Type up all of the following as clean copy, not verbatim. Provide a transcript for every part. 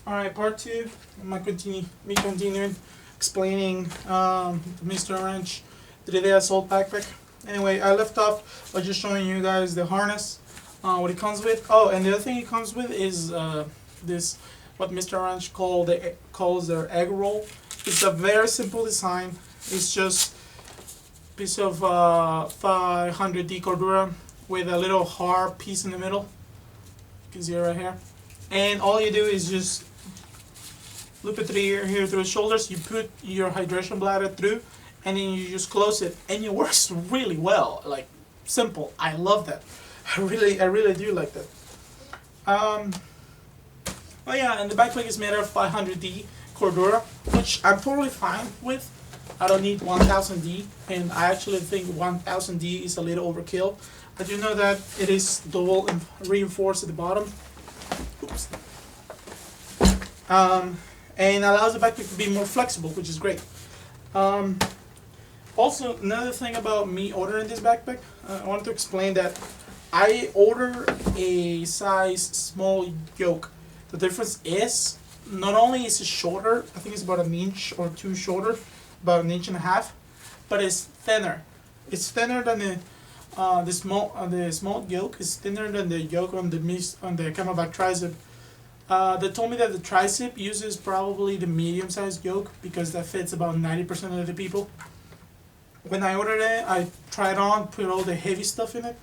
Alright, part two. I'm gonna continuing explaining Mr. Wrench 3D Assault Backpack. Anyway, I left off by just showing you guys the harness, what it comes with. Oh, and the other thing it comes with is this, what Mr. Wrench calls their egg roll. It's a very simple design. It's just a piece of 500D Cordura with a little hard piece in the middle. You can see it right here. And all you do is just loop it through here through the shoulders. You put your hydration bladder through, and then you just close it, and it works really well. Like, simple. I love that. I really do like that. Oh yeah, and the backpack is made out of 500D Cordura, which I'm totally fine with. I don't need 1000D, and I actually think 1000D is a little overkill. I do know that it is double reinforced at the bottom. Oops. And allows the backpack to be more flexible, which is great. Also, another thing about me ordering this backpack, I wanted to explain that I ordered a size small yoke. The difference is, not only is it shorter, I think it's about an inch or two shorter, about an inch and a half, but it's thinner. It's thinner than the small yoke is thinner than the yoke on the Camelback tricep. They told me that the tricep uses probably the medium-sized yoke because that fits about 90% of the people. When I ordered it, I tried on, put all the heavy stuff in it,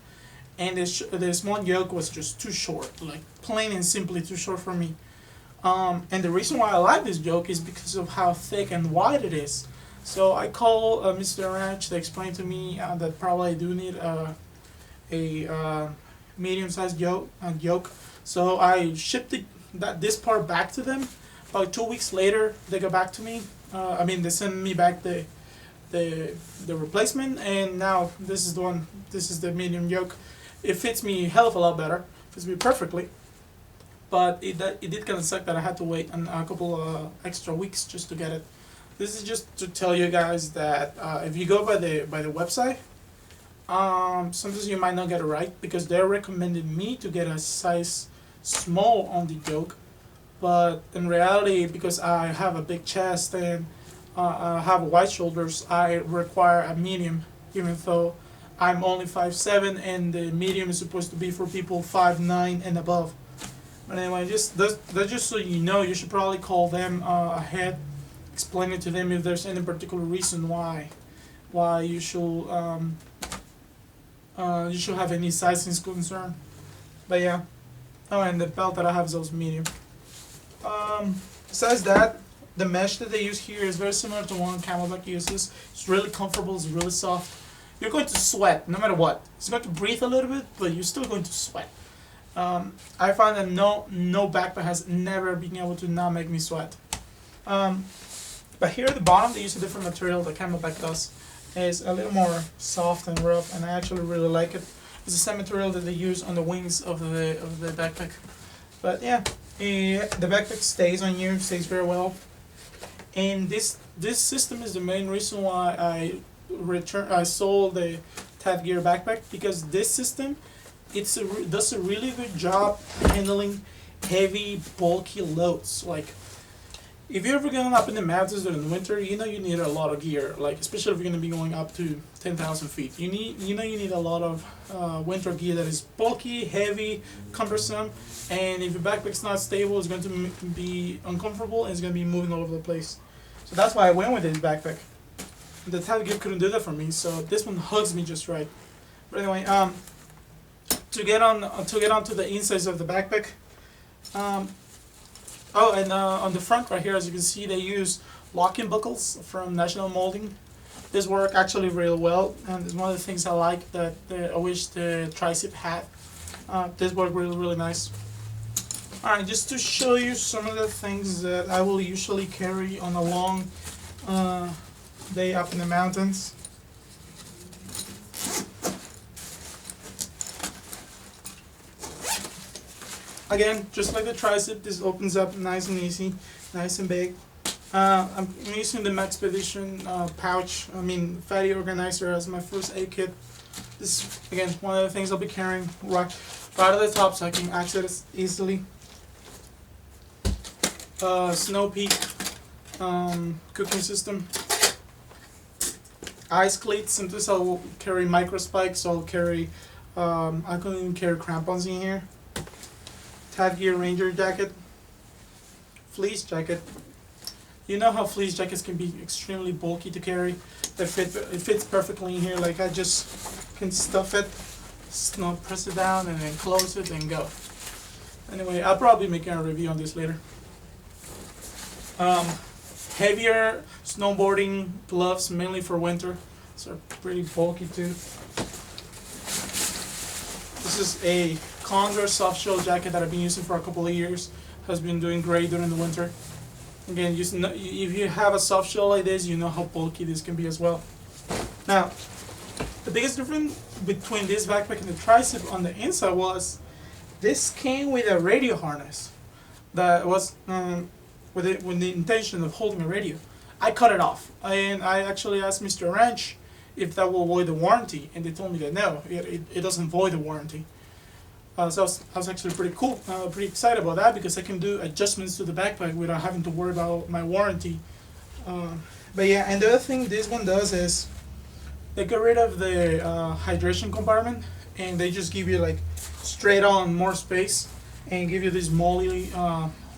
and the small yoke was just too short, like plain and simply too short for me. And the reason why I like this yoke is because of how thick and wide it is. So I called Mr. Ranch. They explained to me that probably I do need a medium-sized yoke. So I shipped this part back to them. About 2 weeks later, they got back to me. They sent me back the replacement, and now this is the one. This is the medium yoke. It fits me a hell of a lot better. Fits me perfectly. But it did kind of suck that I had to wait a couple extra weeks just to get it. This is just to tell you guys that if you go by the website, sometimes you might not get it right because they recommended me to get a size small on the yoke, but in reality, because I have a big chest and I have wide shoulders, I require a medium, even though I'm only 5'7", and the medium is supposed to be for people 5'9" and above. But anyway, that's just so you know, you should probably call them ahead, explain it to them if there's any particular reason why you should have any sizing concern. But yeah. Oh, and the belt that I have is also medium. Besides that, the mesh that they use here is very similar to one Camelback uses. It's really comfortable, it's really soft. You're going to sweat no matter what. It's going to breathe a little bit, but you're still going to sweat. I find that no backpack has never been able to not make me sweat. But here at the bottom, they use a different material that Camelback does. It's a little more soft and rough, and I actually really like it. It's the same material that they use on the wings of the backpack. But yeah, the backpack stays on you, stays very well. And this system is the main reason why I sold the Tad Gear backpack, because this system does a really good job handling heavy, bulky loads. Like, if you're ever going up in the mountains during the winter, you know you need a lot of gear. Like, especially if you're going to be going up to 10,000 feet, you need a lot of winter gear that is bulky, heavy, cumbersome, and if your backpack's not stable, it's going to be uncomfortable and it's going to be moving all over the place. So that's why I went with this backpack. The Tad Gear couldn't do that for me, so this one hugs me just right. But anyway, to get onto the insides of the backpack. On the front right here, as you can see, they use locking buckles from National Molding. This work actually really well, and it's one of the things I like that I wish the tricep had. This worked really nice. Alright, just to show you some of the things that I will usually carry on a long day up in the mountains. Again, just like the tricep, this opens up nice and easy, nice and big. I'm using the Maxpedition fatty organizer as my first aid kit. This is, again, one of the things I'll be carrying right at the top so I can access it easily. Snow Peak cooking system. Ice cleats. Sometimes I'll carry micro spikes, so I'll carry, I can even carry crampons in here. Tad Gear Ranger jacket. Fleece jacket. You know how fleece jackets can be extremely bulky to carry. It fits perfectly in here. Like I just can stuff it, press it down, and then close it and go. Anyway, I'll probably be making a review on this later. Heavier snowboarding gloves, mainly for winter. So pretty bulky too. This is a Condor soft shell jacket that I've been using for a couple of years. Has been doing great during the winter. Again, if you have a soft shell like this, you know how bulky this can be as well. Now, the biggest difference between this backpack and the tricep on the inside was this came with a radio harness that was with the intention of holding a radio. I cut it off, and I actually asked Mr. Ranch if that will void the warranty, and they told me that no, it doesn't void the warranty. So I was actually pretty cool, pretty excited about that because I can do adjustments to the backpack without having to worry about my warranty. But yeah, and the other thing this one does is they get rid of the hydration compartment, and they just give you like straight on more space and give you these molly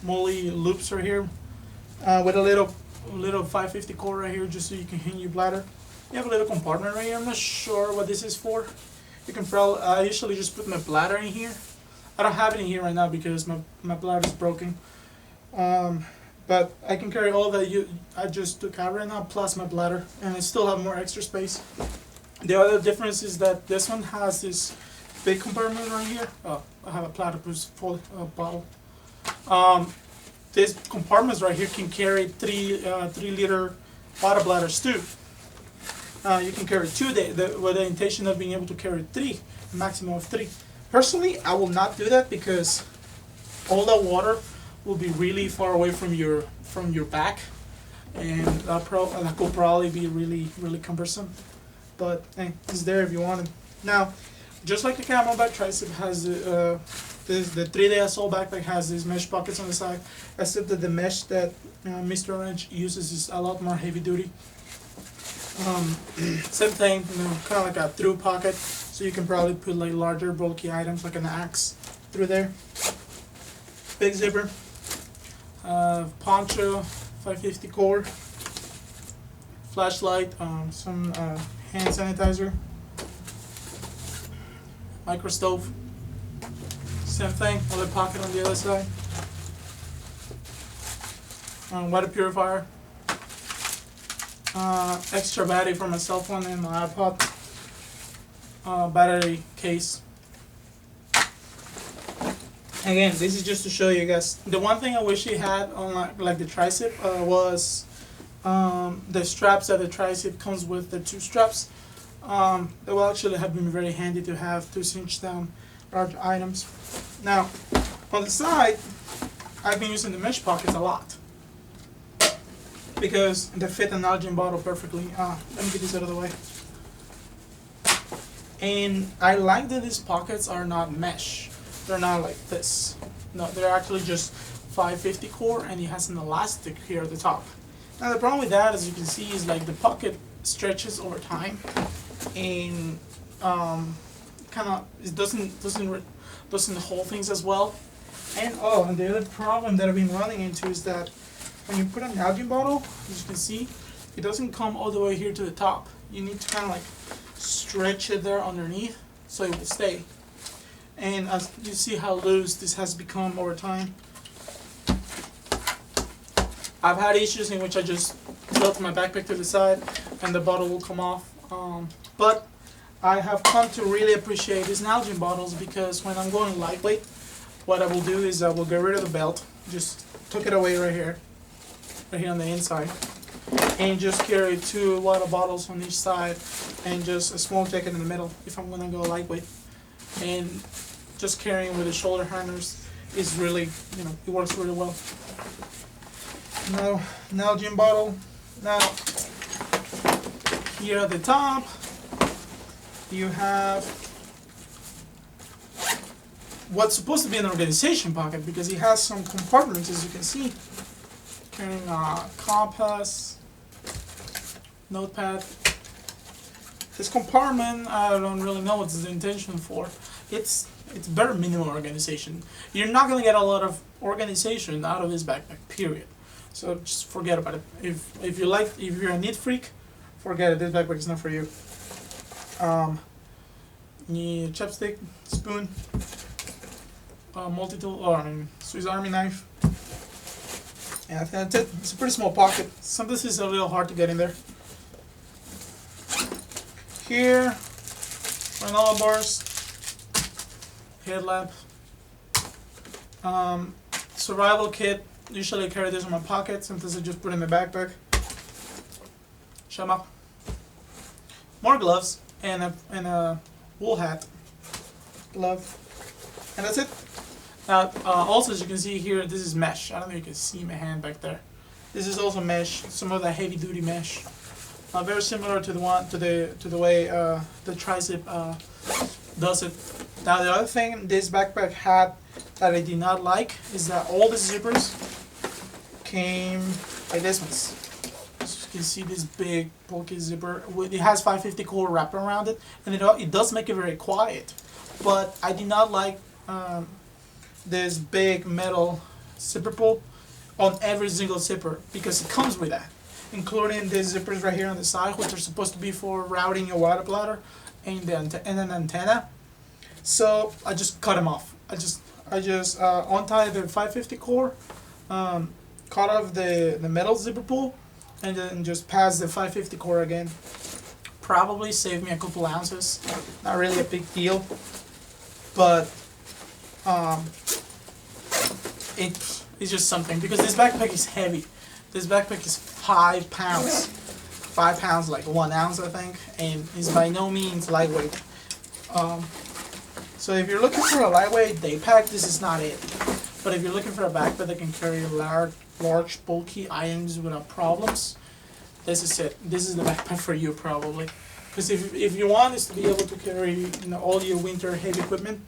loops right here with a little 550 cord right here just so you can hang your bladder. You have a little compartment right here. I'm not sure what this is for. You can probably, I usually just put my bladder in here. I don't have it in here right now because my bladder is broken. But I can carry all that I just took out right now plus my bladder, and I still have more extra space. The other difference is that this one has this big compartment right here. Oh, I have a platypus full bottle. These compartments right here can carry 3-liter water bladders too. You can carry 2 with the intention of being able to carry 3, a maximum of 3. Personally, I will not do that because all that water will be really far away from your back, and that could probably be really cumbersome. But hey, it's there if you want it. Now, just like the Camelback Tricep has the 3-day assault backpack has these mesh pockets on the side, except that the mesh that Mr. Wrench uses is a lot more heavy duty. Same thing, kind of like a through pocket, so you can probably put like larger bulky items like an axe through there. Big zipper, poncho, 550 cord, flashlight, some hand sanitizer, micro stove. Same thing, other pocket on the other side. Water purifier. Extra battery for my cell phone and my iPod. Battery case. Again, this is just to show you guys. The one thing I wish it had on like the tricep was the straps that the tricep comes with, the 2 straps. They will actually have been very handy to have to cinch down large items. Now, on the side, I've been using the mesh pockets a lot because they fit an Nalgene bottle perfectly. Let me get this out of the way. And I like that these pockets are not mesh. They're not like this. No, they're actually just 550 core, and it has an elastic here at the top. Now the problem with that, as you can see, is like the pocket stretches over time, and kind of it doesn't hold things as well. And and the other problem that I've been running into is that when you put a Nalgene bottle, as you can see, it doesn't come all the way here to the top. You need to kind of like stretch it there underneath so it will stay. And as you see how loose this has become over time. I've had issues in which I just tilt my backpack to the side and the bottle will come off. But I have come to really appreciate these Nalgene bottles because when I'm going lightweight, what I will do is I will get rid of the belt, just tuck it away right here on the inside, and just carry 2 water bottles on each side and just a small jacket in the middle if I'm gonna go lightweight. And just carrying with the shoulder hangers is really, it works really well. Now, Nalgene bottle. Now, here at the top, you have what's supposed to be an organization pocket because it has some compartments, as you can see. Carrying a compass, notepad. This compartment, I don't really know what's the intention for. It's very minimal organization. You're not gonna get a lot of organization out of this backpack, period. So just forget about it. If you're a neat freak, forget it. This backpack is not for you. Need chapstick, spoon, multi-tool, or Swiss Army knife. And I think that's it. It's a pretty small pocket. Sometimes it's a little hard to get in there. Here, granola bars, headlamp, survival kit. Usually I carry this in my pocket. Sometimes I just put it in the backpack. Chamois. More gloves and a wool hat. Glove. And that's it. Now, also as you can see here, this is mesh. I don't know if you can see my hand back there. This is also mesh. Some of the heavy duty mesh. Very similar to the way the tricep does it. Now the other thing this backpack had that I did not like is that all the zippers came like this ones. So you can see this big bulky zipper. It has 550 core wrap around it, and it does make it very quiet. But I did not like this big metal zipper pull on every single zipper because it comes with that, including these zippers right here on the side, which are supposed to be for routing your water bladder and an antenna. So I just cut them off. I just untied the 550 core, cut off the metal zipper pull, and then just pass the 550 core again. Probably saved me a couple ounces. Not really a big deal, but it's just something because this backpack is heavy. This backpack is 5 pounds. 5 pounds, like 1 ounce, I think, and is by no means lightweight. So if you're looking for a lightweight day pack, this is not it. But if you're looking for a backpack that can carry large, bulky items without problems, this is it. This is the backpack for you, probably. Because if you want is to be able to carry all your winter heavy equipment,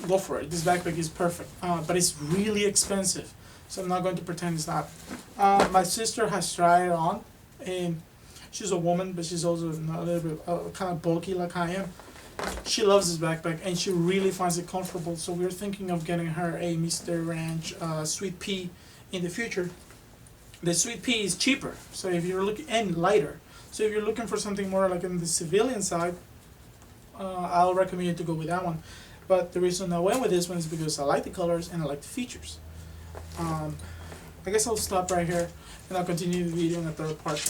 go for it. This backpack is perfect. But it's really expensive, so I'm not going to pretend it's not. My sister has tried it on, and she's a woman, but she's also a little bit kind of bulky like I am. She loves this backpack, and she really finds it comfortable. So we're thinking of getting her a Mr. Ranch Sweet Pea in the future. The Sweet Pea is cheaper, so if you're looking, and lighter. So if you're looking for something more like on the civilian side, I'll recommend you to go with that one. But the reason I went with this one is because I like the colors and I like the features. I guess I'll stop right here and I'll continue the video in the third part.